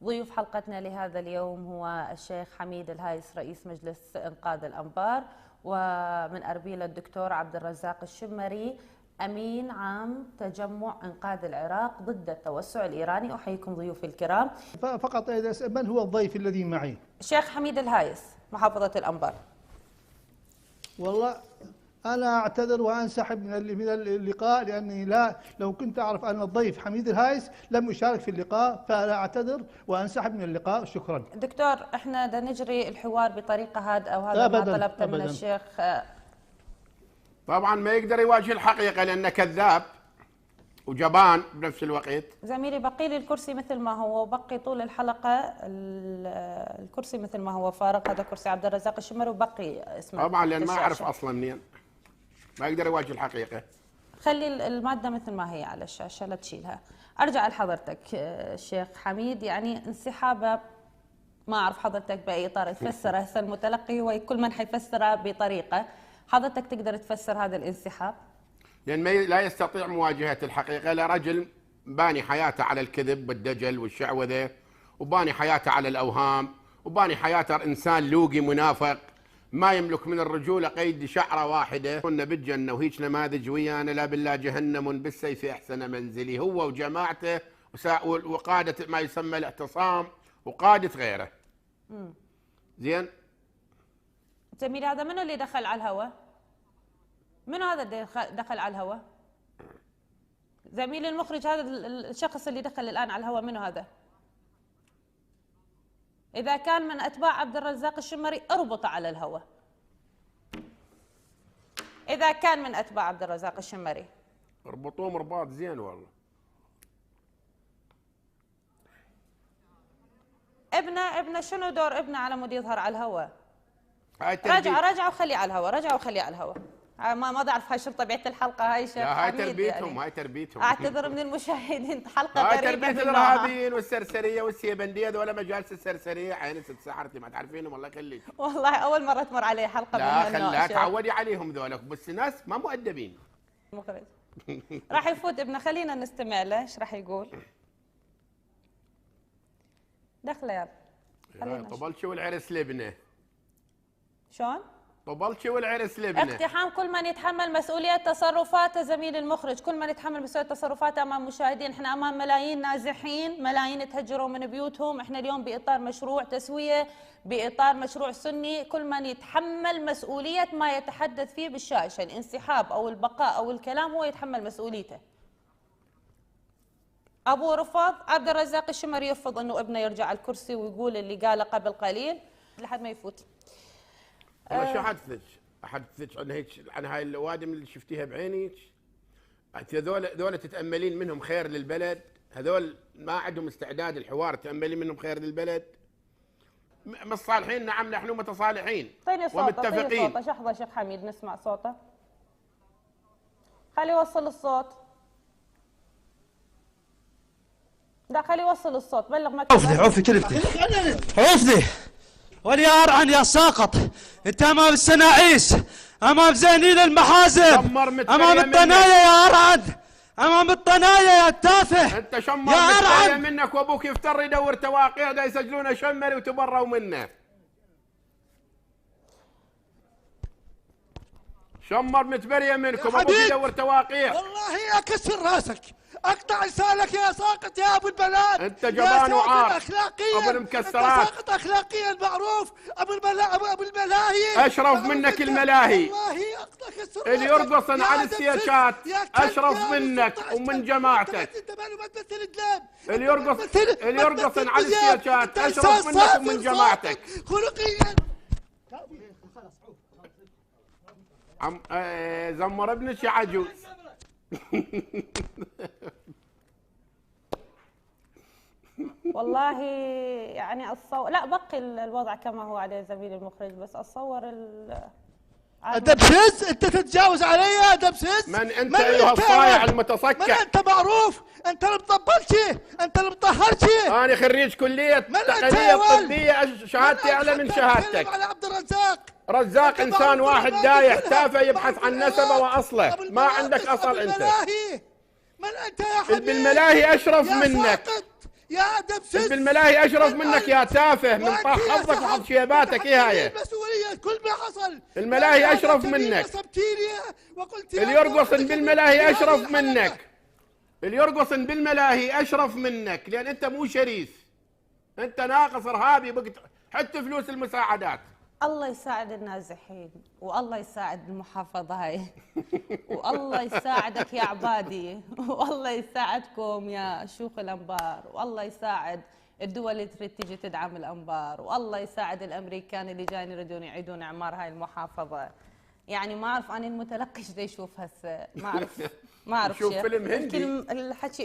ضيوف حلقتنا لهذا اليوم هو الشيخ حميد الهايس رئيس مجلس إنقاذ الأنبار، ومن أربيل الدكتور عبد الرزاق الشمري أمين عام تجمع إنقاذ العراق ضد التوسع الإيراني. أحييكم ضيوفي الكرام. فقط من هو الضيف الذي معي؟ الشيخ حميد الهايس محافظة الأنبار. والله أنا أعتذر وأنسحب من اللقاء، لأني لو كنت أعرف أن الضيف حميد الهايس لم أشارك في اللقاء، فأنا أعتذر وأنسحب من اللقاء. شكرا دكتور، احنا بدنا نجري الحوار بطريقة هادئة، وهذا ما طلبته من الشيخ. طبعا ما يقدر يواجه الحقيقة لأنه كذاب وجبان بنفس الوقت. زميلي بقي لي الكرسي مثل ما هو، وبقي طول الحلقة الكرسي مثل ما هو فارغ. هذا كرسي عبد الرزاق الشمري وبقي اسمه. طبعا لأن ما يعرف أصلا منين، ما يقدر يواجه الحقيقة. خلي المادة مثل ما هي على الشاشة، لا تشيلها. أرجع لحضرتك الشيخ حميد، يعني انسحابه ما أعرف حضرتك بأي إطار تفسره. هسه المتلقي هو كل من حيفسره بطريقة. حضرتك تقدر تفسر هذا الانسحاب؟ لأن لا يستطيع مواجهة الحقيقة. لا، رجل باني حياته على الكذب والدجل والشعوذة، وباني حياته على الأوهام، وباني حياته إنسان لوقي منافق ما يملك من الرجولة قيد شعرة واحدة. كنا بالجنة وهيج نماذج ويانا، لا بالله جهنم بالسيف أحسن منزلي. هو وجماعته وقادة ما يسمى الاعتصام وقادة غيره. زين زميلي، هذا منو اللي دخل على الهواء؟ منو هذا اللي دخل على الهواء؟ زميلي المخرج، هذا الشخص اللي دخل الآن على الهواء منو هذا؟ إذا كان من أتباع عبد الرزاق الشمري اربطه على الهواء. إذا كان من أتباع عبد الرزاق الشمري اربطوه مرباط زين والله. ابنه شنو دور ابنه على مود يظهر على الهواء؟ رجع وخليه على الهواء، رجع وخليه على الهواء. ما اعرف هاي شو طبيعه الحلقه هاي شيخ. هاي تربيتهم يعني. هاي تربيتهم. اعتذر من المشاهدين، حلقه هاي غريبه. تربيه الارهابيين والسرسريه والسيبنديه، ذولا مجالس السرسريه. عينك اتسحرتي ما تعرفينهم الله يخليك. والله اول مره تمر علي حلقه لا خلها تعودي عليهم ذولا، بس ناس ما مؤدبين. مخرج راح يفوت ابنه، خلينا نستمع له ايش راح يقول. دخله يلا. طبلشي والعرس لبنه. شلون؟ طبلشي والعرس لبنه. اقتحام كل من يتحمل مسؤولية تصرفاته. زميل المخرج، كل من يتحمل مسؤولية تصرفاته أمام مشاهدين. احنا أمام ملايين نازحين، ملايين تهجروا من بيوتهم. احنا اليوم بإطار مشروع تسوية، بإطار مشروع سني. كل من يتحمل مسؤولية ما يتحدث فيه بالشاشة، الانسحاب أو البقاء أو الكلام، هو يتحمل مسؤوليته. أبوه رفض، عبد الرزاق الشمري يرفض أنه ابنه يرجع على الكرسي ويقول اللي قاله قبل قليل لحد ما يفوت. والله شو حدثك عن هاي الأوادم اللي شفتيها بعينيك؟ هذول تتأملين منهم خير للبلد؟ هذول ما عندهم استعداد الحوار، تأملين منهم خير للبلد؟ مش صالحين؟ نعم نحن متصالحين ومتفقين. لحظة شيخ حميد نسمع صوته. خلي يوصل الصوت. لا خلي يوصل الصوت. بلغ ما عوفي كلمتي. عوفي ويا أرعن يا ساقط. انت امام السناعيس، امام زينين المحازم، امام الطنايا يا أرعن، امام الطنايا يا تافه. انت شمر متبرية منك، وابوك يفتر يدور تواقيع دا يسجلونه شمري وتبروا منه. شمر متبرية منكم، ابوك يدور تواقيع. والله اكسر راسك، اقطع لسانك يا ساقط يا ابو البلاد. انت جبان وعار ابو المكسرات. انت ساقط اخلاقيا معروف، ابو الملاهي. اشرف منك الملاهي. والله اقطع كسر اللي يرقصن على السياشات اشرف منك ومن جماعتك. اللي يرقصن على السياشات اشرف منك ومن جماعتك. خلقيا زمر ابنك يا عجوز. والله يعني لا بقي الوضع كما هو عليه زميلي المخرج، بس اتصور دبسز. انت تتجاوز علي يا دبسز. من انت ايها الصايع المتصكع؟ من انت معروف؟ انت اللي مطبلتي، انت اللي مطهرتي. انا خريج كليه تقنيه طبيه، شهادتي اعلى من شهادتك. على عبد الرزاق. رزاق انسان واحد دايح تافه يبحث عن نسبه واصله. ما عندك اصل انت. من انت يا حبيبي؟ بالملاهي اشرف منك. يا ادم سس بالملاهي اشرف منك يا تافه، من طاح حظك وحظ شيباتك. ايه هاي المسؤوليه كل ما حصل. الملاهي اشرف منك. اللي يرقصن بالملاهي اشرف منك. اللي يرقصن بالملاهي اشرف منك، لان انت مو شريف، انت ناقص ارهابي بقت حتى فلوس المساعدات. الله يساعد النازحين، والله يساعد المحافظة هاي، والله يساعدك يا عبادي، والله يساعدكم يا شيوخ الأنبار، والله يساعد الدول اللي تريد تيجي تدعم الأنبار، والله يساعد الأمريكان اللي جايين يريدون يعيدون إعمار هاي المحافظة. يعني ما أعرف أنا المتلقي ايش يشوف هسه، ما أعرف شوف شيء. فيلم هندي. الحكي